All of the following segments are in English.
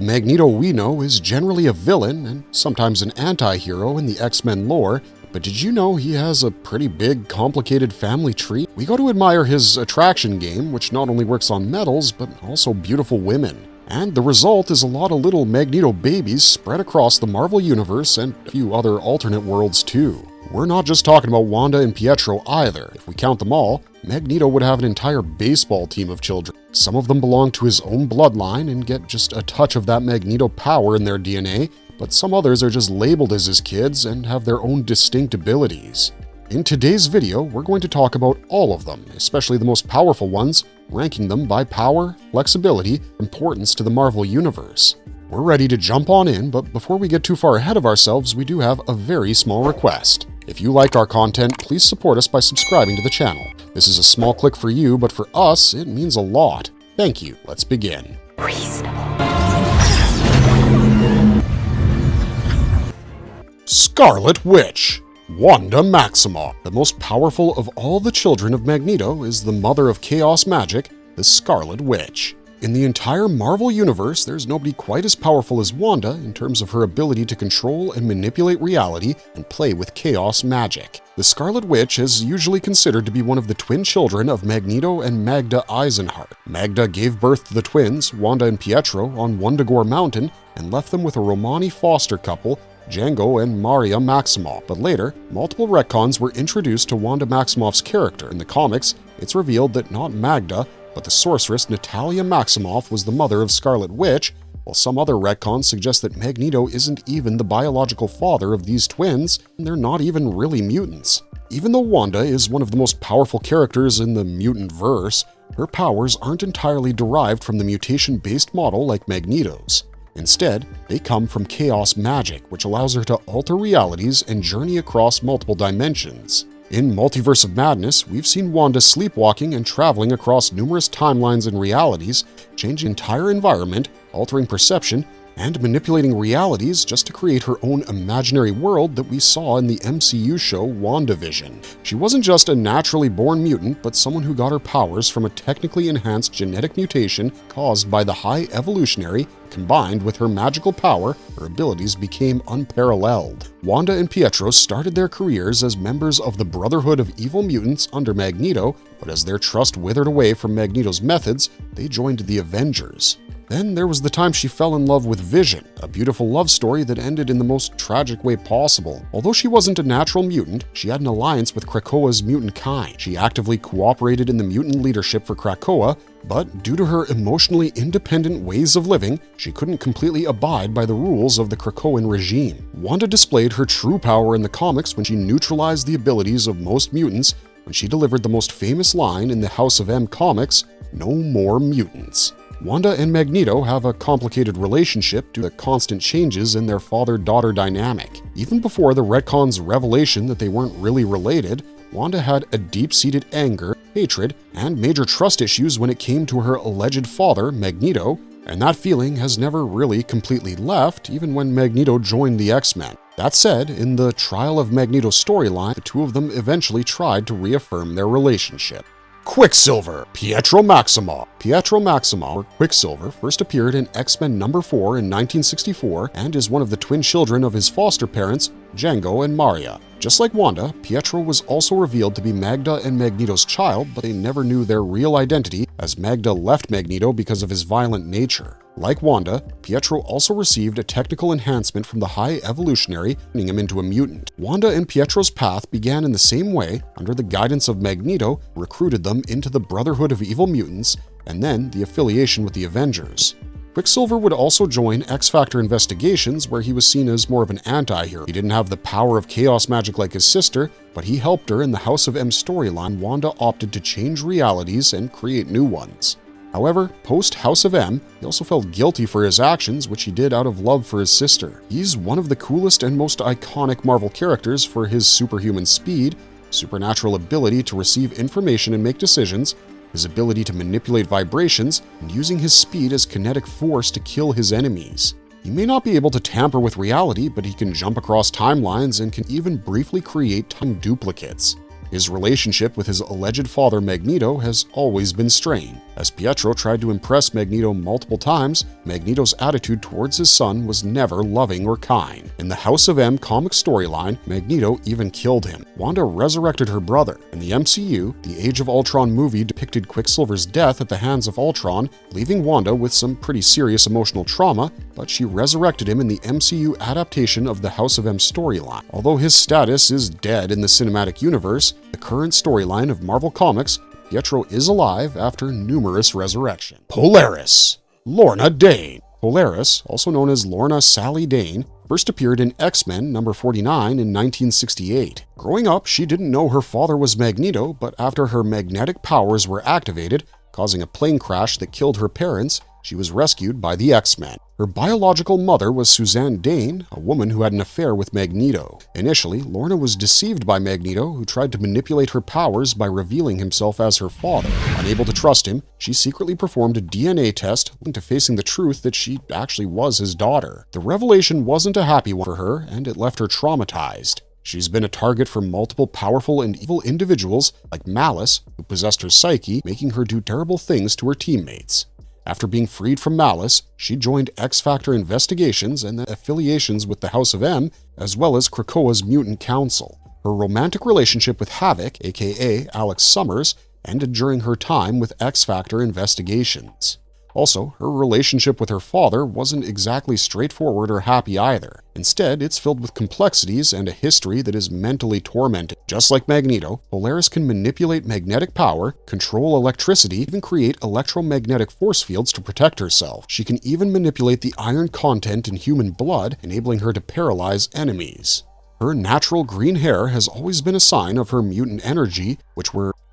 Magneto we know is generally a villain and sometimes an anti-hero in the X-Men lore, but did you know he has a pretty big, complicated family tree? We got to admire his attraction game, which not only works on metals, but also beautiful women. And the result is a lot of little Magneto babies spread across the Marvel Universe and a few other alternate worlds too. We're not just talking about Wanda and Pietro either. If we count them all, Magneto would have an entire baseball team of children. Some of them belong to his own bloodline and get just a touch of that Magneto power in their DNA, but some others are just labeled as his kids and have their own distinct abilities. In today's video, we're going to talk about all of them, especially the most powerful ones, ranking them by power, flexibility, importance to the Marvel Universe. We're ready to jump on in, but before we get too far ahead of ourselves, we do have a very small request. If you like our content, please support us by subscribing to the channel. This is a small click for you, but for us, it means a lot. Thank you. Let's begin. Scarlet Witch, Wanda Maximoff. The most powerful of all the children of Magneto is the mother of chaos magic, the Scarlet Witch. In the entire Marvel Universe, there's nobody quite as powerful as Wanda in terms of her ability to control and manipulate reality and play with chaos magic. The Scarlet Witch is usually considered to be one of the twin children of Magneto and Magda Eisenhart. Magda gave birth to the twins, Wanda and Pietro, on Wundagore Mountain and left them with a Romani foster couple, Django and Maria Maximoff, but later, multiple retcons were introduced to Wanda Maximoff's character. In the comics, it's revealed that not Magda, but the sorceress Natalia Maximoff was the mother of Scarlet Witch, while some other retcons suggest that Magneto isn't even the biological father of these twins, and they're not even really mutants. Even though Wanda is one of the most powerful characters in the mutant verse, her powers aren't entirely derived from the mutation-based model like Magneto's. Instead, they come from chaos magic, which allows her to alter realities and journey across multiple dimensions. In Multiverse of Madness, we've seen Wanda sleepwalking and traveling across numerous timelines and realities, changing entire environment, altering perception, and manipulating realities just to create her own imaginary world that we saw in the MCU show WandaVision. She wasn't just a naturally born mutant, but someone who got her powers from a technically enhanced genetic mutation caused by the High Evolutionary. Combined with her magical power, her abilities became unparalleled. Wanda and Pietro started their careers as members of the Brotherhood of Evil Mutants under Magneto, but as their trust withered away from Magneto's methods, they joined the Avengers. Then there was the time she fell in love with Vision, a beautiful love story that ended in the most tragic way possible. Although she wasn't a natural mutant, she had an alliance with Krakoa's mutant kind. She actively cooperated in the mutant leadership for Krakoa, but due to her emotionally independent ways of living, she couldn't completely abide by the rules of the Krakoan regime. Wanda displayed her true power in the comics when she neutralized the abilities of most mutants when she delivered the most famous line in the House of M comics, "No more mutants." Wanda and Magneto have a complicated relationship due to constant changes in their father-daughter dynamic. Even before the retcon's revelation that they weren't really related, Wanda had a deep-seated anger, hatred, and major trust issues when it came to her alleged father, Magneto, and that feeling has never really completely left, even when Magneto joined the X-Men. That said, in the Trial of Magneto storyline, the two of them eventually tried to reaffirm their relationship. Quicksilver, Pietro Maximoff. Pietro Maximoff, or Quicksilver, first appeared in X-Men #4 in 1964 and is one of the twin children of his foster parents, Django and Maria. Just like Wanda, Pietro was also revealed to be Magda and Magneto's child, but they never knew their real identity as Magda left Magneto because of his violent nature. Like Wanda, Pietro also received a technical enhancement from the High Evolutionary, turning him into a mutant. Wanda and Pietro's path began in the same way, under the guidance of Magneto, who recruited them into the Brotherhood of Evil Mutants, and then the affiliation with the Avengers. Quicksilver would also join X-Factor Investigations, where he was seen as more of an anti-hero. He didn't have the power of chaos magic like his sister, but he helped her in the House of M storyline. Wanda opted to change realities and create new ones. However, post-House of M, he also felt guilty for his actions, which he did out of love for his sister. He's one of the coolest and most iconic Marvel characters for his superhuman speed, supernatural ability to receive information and make decisions, his ability to manipulate vibrations, and using his speed as kinetic force to kill his enemies. He may not be able to tamper with reality, but he can jump across timelines and can even briefly create time duplicates. His relationship with his alleged father Magneto has always been strained. As Pietro tried to impress Magneto multiple times, Magneto's attitude towards his son was never loving or kind. In the House of M comic storyline, Magneto even killed him. Wanda resurrected her brother. In the MCU, the Age of Ultron movie depicted Quicksilver's death at the hands of Ultron, leaving Wanda with some pretty serious emotional trauma, but she resurrected him in the MCU adaptation of the House of M storyline. Although his status is dead in the cinematic universe, the current storyline of Marvel Comics, Pietro is alive after numerous resurrections. Polaris. Lorna Dane. Polaris, also known as Lorna Sally Dane, first appeared in X-Men number 49 in 1968. Growing up, she didn't know her father was Magneto, but after her magnetic powers were activated, causing a plane crash that killed her parents, she was rescued by the X-Men. Her biological mother was Suzanne Dane, a woman who had an affair with Magneto. Initially, Lorna was deceived by Magneto, who tried to manipulate her powers by revealing himself as her father. Unable to trust him, she secretly performed a DNA test, leading to facing the truth that she actually was his daughter. The revelation wasn't a happy one for her, and it left her traumatized. She's been a target for multiple powerful and evil individuals like Malice, who possessed her psyche, making her do terrible things to her teammates. After being freed from Malice, she joined X-Factor investigations and the affiliations with the House of M, as well as Krakoa's Mutant Council. Her romantic relationship with Havoc, aka Alex Summers, ended during her time with X-Factor investigations. Also, her relationship with her father wasn't exactly straightforward or happy either. Instead, it's filled with complexities and a history that is mentally tormenting. Just like Magneto, Polaris can manipulate magnetic power, control electricity, even create electromagnetic force fields to protect herself. She can even manipulate the iron content in human blood, enabling her to paralyze enemies. Her natural green hair has always been a sign of her mutant energy,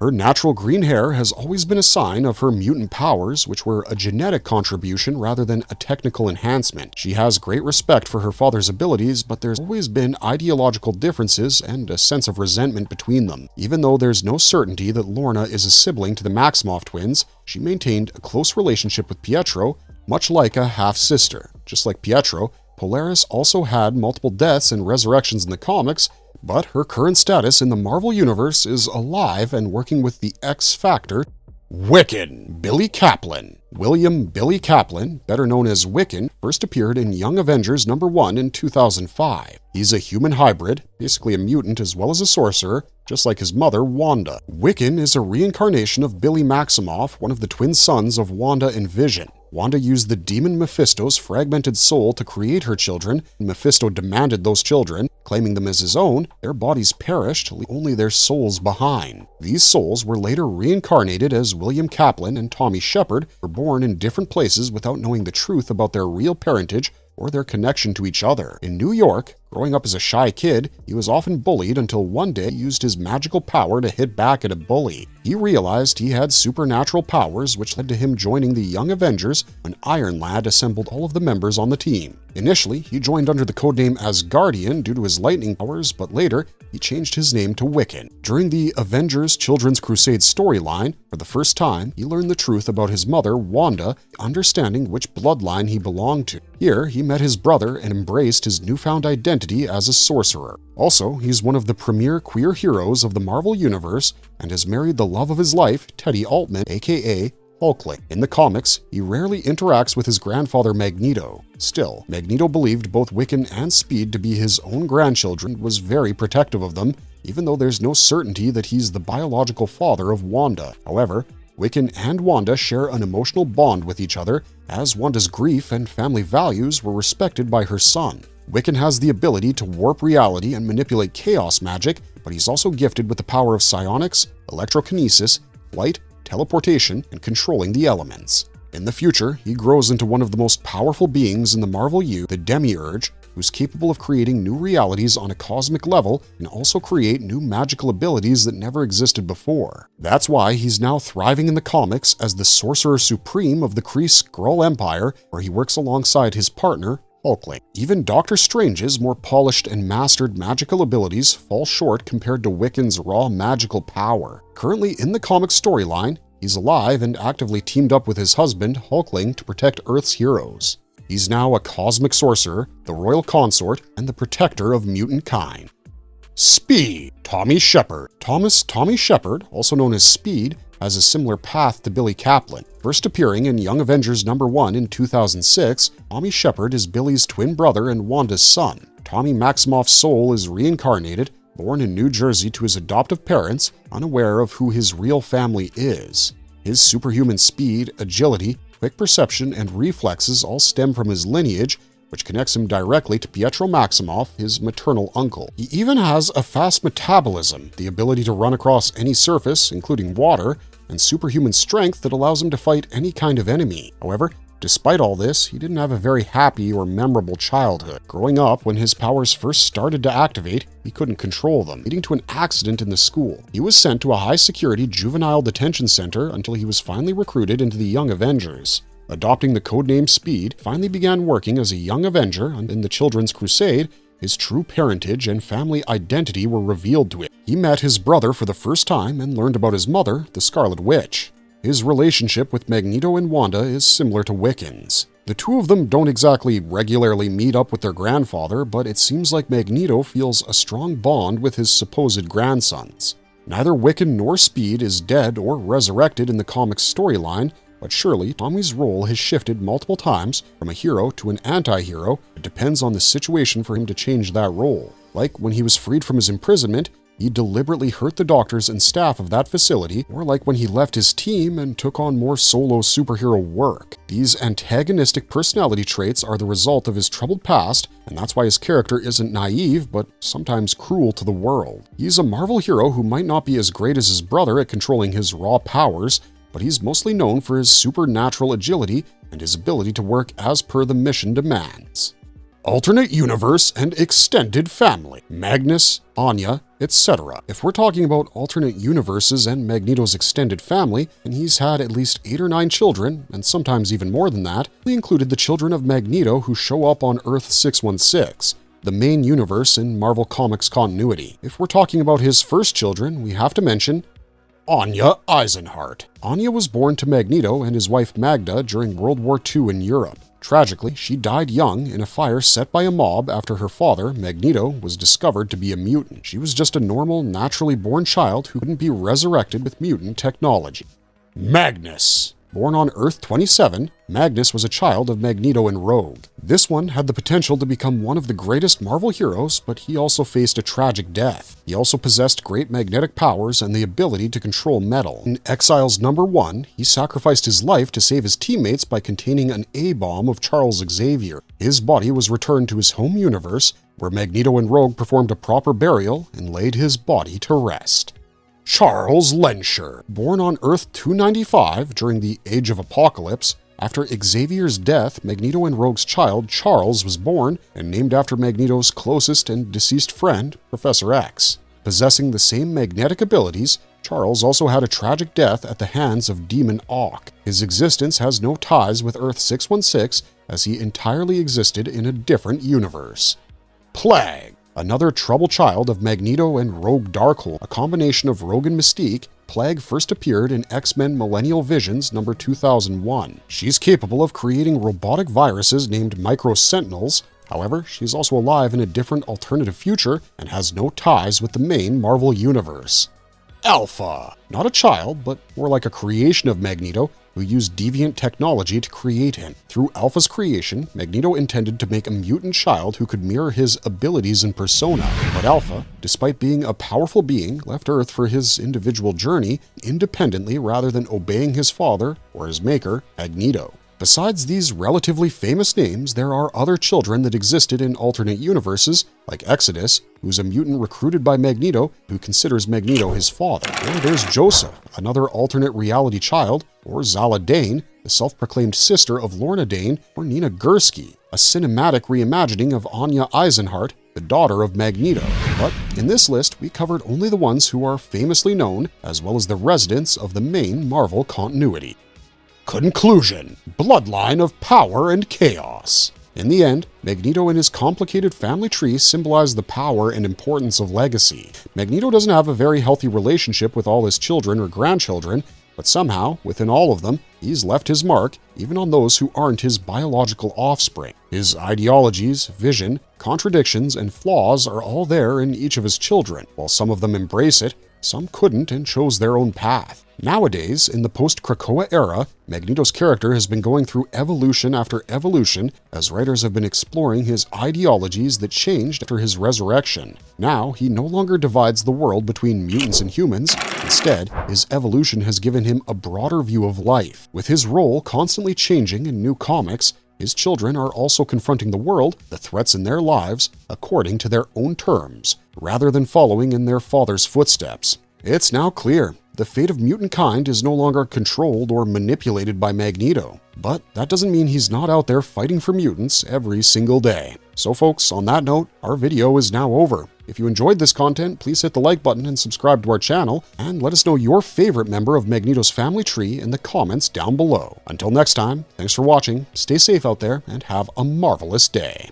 Her natural green hair has always been a sign of her mutant powers, which were a genetic contribution rather than a technical enhancement. She has great respect for her father's abilities, but there's always been ideological differences and a sense of resentment between them. Even though there's no certainty that Lorna is a sibling to the Maximoff twins, she maintained a close relationship with Pietro, much like a half-sister. Just like Pietro, Polaris also had multiple deaths and resurrections in the comics, but her current status in the Marvel Universe is alive and working with the X-Factor. Wiccan. Billy Kaplan. William Billy Kaplan, better known as Wiccan, first appeared in Young Avengers number 1 in 2005. He's a human hybrid, basically a mutant as well as a sorcerer, just like his mother, Wanda. Wiccan is a reincarnation of Billy Maximoff, one of the twin sons of Wanda and Vision. Wanda used the demon Mephisto's fragmented soul to create her children, and Mephisto demanded those children, claiming them as his own. Their bodies perished, leaving only their souls behind. These souls were later reincarnated as William Kaplan and Tommy Shepard, were born in different places without knowing the truth about their real parentage or their connection to each other. In New York, growing up as a shy kid, he was often bullied until one day he used his magical power to hit back at a bully. He realized he had supernatural powers, which led to him joining the Young Avengers when Iron Lad assembled all of the members on the team. Initially, he joined under the codename Asgardian due to his lightning powers, but later, he changed his name to Wiccan. During the Avengers Children's Crusade storyline, for the first time, he learned the truth about his mother, Wanda, understanding which bloodline he belonged to. Here, he met his brother and embraced his newfound identity as a sorcerer. Also, he's one of the premier queer heroes of the Marvel Universe and has married the love of his life, Teddy Altman, aka Hulkling. In the comics, he rarely interacts with his grandfather Magneto. Still, Magneto believed both Wiccan and Speed to be his own grandchildren, was very protective of them, even though there's no certainty that he's the biological father of Wanda. However, Wiccan and Wanda share an emotional bond with each other, as Wanda's grief and family values were respected by her son. Wiccan has the ability to warp reality and manipulate chaos magic, but he's also gifted with the power of psionics, electrokinesis, flight, teleportation, and controlling the elements. In the future, he grows into one of the most powerful beings in the Marvel U, the Demiurge, who's capable of creating new realities on a cosmic level and also create new magical abilities that never existed before. That's why he's now thriving in the comics as the Sorcerer Supreme of the Kree Skrull Empire, where he works alongside his partner, Hulkling. Even Doctor Strange's more polished and mastered magical abilities fall short compared to Wiccan's raw magical power. Currently in the comic storyline, he's alive and actively teamed up with his husband, Hulkling, to protect Earth's heroes. He's now a cosmic sorcerer, the royal consort, and the protector of mutant kind. Speed. Tommy Shepard. Tommy Shepard, also known as Speed, has a similar path to Billy Kaplan. First appearing in Young Avengers #1 in 2006, Tommy Shepard is Billy's twin brother and Wanda's son. Tommy Maximoff's soul is reincarnated, born in New Jersey to his adoptive parents, unaware of who his real family is. His superhuman speed, agility, quick perception, and reflexes all stem from his lineage, which connects him directly to Pietro Maximoff, his maternal uncle. He even has a fast metabolism, the ability to run across any surface, including water, and superhuman strength that allows him to fight any kind of enemy. However, despite all this, he didn't have a very happy or memorable childhood. Growing up, when his powers first started to activate, he couldn't control them, leading to an accident in the school. He was sent to a high-security juvenile detention center until he was finally recruited into the Young Avengers. Adopting the codename Speed, finally began working as a Young Avenger in the Children's Crusade. His true parentage and family identity were revealed to him. He met his brother for the first time and learned about his mother, the Scarlet Witch. His relationship with Magneto and Wanda is similar to Wiccan's. The two of them don't exactly regularly meet up with their grandfather, but it seems like Magneto feels a strong bond with his supposed grandsons. Neither Wiccan nor Speed is dead or resurrected in the comics storyline, but surely Tommy's role has shifted multiple times from a hero to an anti-hero. It depends on the situation for him to change that role. Like when he was freed from his imprisonment, he deliberately hurt the doctors and staff of that facility, or like when he left his team and took on more solo superhero work. These antagonistic personality traits are the result of his troubled past, and that's why his character isn't naive, but sometimes cruel to the world. He's a Marvel hero who might not be as great as his brother at controlling his raw powers, but he's mostly known for his supernatural agility and his ability to work as per the mission demands. Alternate universe and extended family. Magnus, Anya, etc. If we're talking about alternate universes and Magneto's extended family, then he's had at least 8 or 9 children, and sometimes even more than that. We included the children of Magneto who show up on Earth 616, the main universe in Marvel Comics continuity. If we're talking about his first children, we have to mention Anya Eisenhart. Anya was born to Magneto and his wife Magda during World War II in Europe. Tragically, she died young in a fire set by a mob after her father, Magneto, was discovered to be a mutant. She was just a normal, naturally born child who couldn't be resurrected with mutant technology. Magnus. Born on Earth 27, Magnus was a child of Magneto and Rogue. This one had the potential to become one of the greatest Marvel heroes, but he also faced a tragic death. He also possessed great magnetic powers and the ability to control metal. In Exiles #1, he sacrificed his life to save his teammates by containing an A-bomb of Charles Xavier. His body was returned to his home universe, where Magneto and Rogue performed a proper burial and laid his body to rest. Charles Lensher. Born on Earth 295 during the Age of Apocalypse, after Xavier's death, Magneto and Rogue's child, Charles, was born and named after Magneto's closest and deceased friend, Professor X. Possessing the same magnetic abilities, Charles also had a tragic death at the hands of Demon Ock. His existence has no ties with Earth 616, as he entirely existed in a different universe. Plague. Another troubled child of Magneto and Rogue Darkhold, a combination of Rogue and Mystique, Plague first appeared in X-Men Millennial Visions number 2001. She's capable of creating robotic viruses named Micro-Sentinels. However, she's also alive in a different alternative future and has no ties with the main Marvel universe. Alpha. Not a child, but more like a creation of Magneto, who used deviant technology to create him. Through Alpha's creation, Magneto intended to make a mutant child who could mirror his abilities and persona. But Alpha, despite being a powerful being, left Earth for his individual journey independently rather than obeying his father or his maker, Magneto. Besides these relatively famous names, there are other children that existed in alternate universes, like Exodus, who's a mutant recruited by Magneto who considers Magneto his father. Or there's Joseph, another alternate reality child, or Zala Dane, the self-proclaimed sister of Lorna Dane, or Nina Gursky, a cinematic reimagining of Anya Eisenhart, the daughter of Magneto. But in this list, we covered only the ones who are famously known, as well as the residents of the main Marvel continuity. Conclusion. Bloodline of power and chaos. In the end, Magneto and his complicated family tree symbolize the power and importance of legacy. Magneto doesn't have a very healthy relationship with all his children or grandchildren, but somehow, within all of them, he's left his mark, even on those who aren't his biological offspring. His ideologies, vision, contradictions, and flaws are all there in each of his children. While some of them embrace it, some couldn't and chose their own path. Nowadays, in the post-Krakoa era, Magneto's character has been going through evolution after evolution as writers have been exploring his ideologies that changed after his resurrection. Now, he no longer divides the world between mutants and humans. Instead, his evolution has given him a broader view of life. With his role constantly changing in new comics, his children are also confronting the world, the threats in their lives, according to their own terms, rather than following in their father's footsteps. It's now clear. The fate of mutant kind is no longer controlled or manipulated by Magneto. But that doesn't mean he's not out there fighting for mutants every single day. So folks, on that note, our video is now over. If you enjoyed this content, please hit the like button and subscribe to our channel, and let us know your favorite member of Magneto's family tree in the comments down below. Until next time, thanks for watching, stay safe out there, and have a marvelous day.